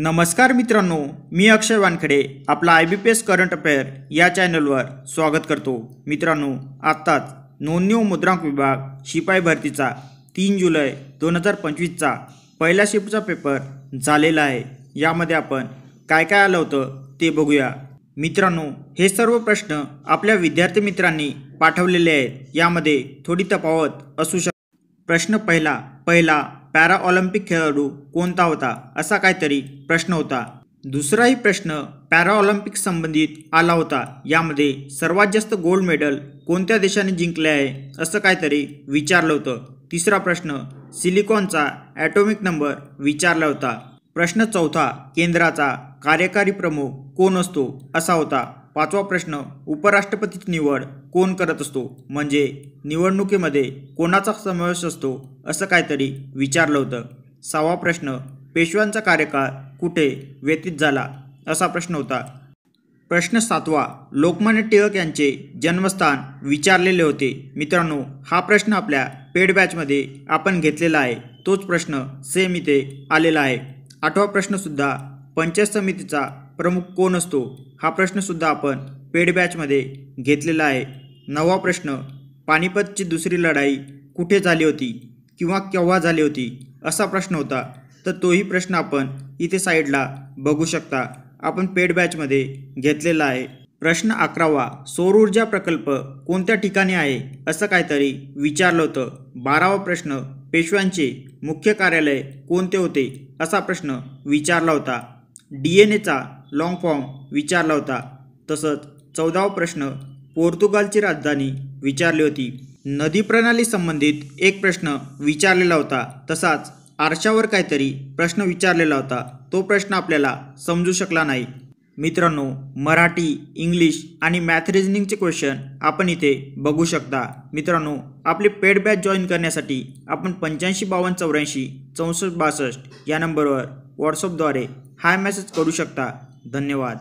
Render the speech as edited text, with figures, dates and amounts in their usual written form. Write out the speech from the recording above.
नमस्कार मित्रांनो, मी अक्षय वानखेडे आपला IBPS करंट अफेअर या चॅनलवर स्वागत करतो। मित्रांनो, आत्ताच नोंदणी व मुद्रांक विभाग शिपाई भरतीचा 3 जुलै 2025चा पहिला शिफ्टचा पेपर झालेला आहे। यामध्ये आपण काय काय आलं होतं ते बघूया। मित्रांनो, हे सर्व प्रश्न आपल्या विद्यार्थी मित्रांनी पाठवलेले आहेत। यामध्ये थोडी तफावत असू शकते। प्रश्न पहिला पॅरा ऑलिम्पिक खेळाडू कोणता होता असा काहीतरी प्रश्न होता। दुसराही प्रश्न पॅरा ऑलिम्पिक संबंधित आला होता। यामध्ये सर्वात जास्त गोल्ड मेडल कोणत्या देशाने जिंकले आहे असं काहीतरी विचारलं होतं। तिसरा प्रश्न सिलिकॉनचा ॲटॉमिक नंबर विचारला होता। प्रश्न चौथा केंद्राचा कार्यकारी प्रमुख कोण असतो असा होता। पाचवा प्रश्न उपराष्ट्रपतीची निवड कोण करत असतो, म्हणजे निवडणुकीमध्ये कोणाचा समावेश असतो असं काहीतरी विचारलं होतं। सहावा प्रश्न पेशव्यांचा कार्यकाळ कुठे व्यतीत झाला असा प्रश्न होता। प्रश्न सातवा लोकमान्य टिळक यांचे जन्मस्थान विचारलेले होते। मित्रांनो, हा प्रश्न आपल्या पेड बॅचमध्ये आपण घेतलेला आहे, तोच प्रश्न सेम इथे आलेला आहे। आठवा प्रश्नसुद्धा पंचायत समितीचा प्रमुख कोण असतो हा प्रश्नसुद्धा आपण पेड बॅचमध्ये घेतलेला आहे। नववा प्रश्न पानिपतची दुसरी लढाई कुठे झाली होती किंवा केव्हा झाली होती असा प्रश्न होता, तर तोही प्रश्न आपण इथे साईडला बघू शकता, आपण पेड बॅचमध्ये घेतलेला आहे। प्रश्न 11वा सौर ऊर्जा प्रकल्प कोणत्या ठिकाणी आहे असं काहीतरी विचारलं होतं। 12वा प्रश्न पेशव्यांचे मुख्य कार्यालय कोणते होते असा प्रश्न विचारला होता। DNA लॉंग फॉर्म विचारला होता। तसंच 14वा प्रश्न पोर्तुगालची राजधानी विचारली होती। नदी प्रणाली संबंधित एक प्रश्न विचारलेला होता। तसाच आरशावर काहीतरी प्रश्न विचारलेला होता, तो प्रश्न आपल्याला समजू शकला नाही। मित्रांनो, मराठी, इंग्लिश आणि मॅथ रिजनिंगचे क्वेश्चन आपण इथे बघू शकता। मित्रांनो, आपली पेड बॅच जॉईन करण्यासाठी आपण 85 52 84 64 62 या नंबरवर व्हॉट्सअपद्वारे हाय मेसेज करू शकता। धन्यवाद।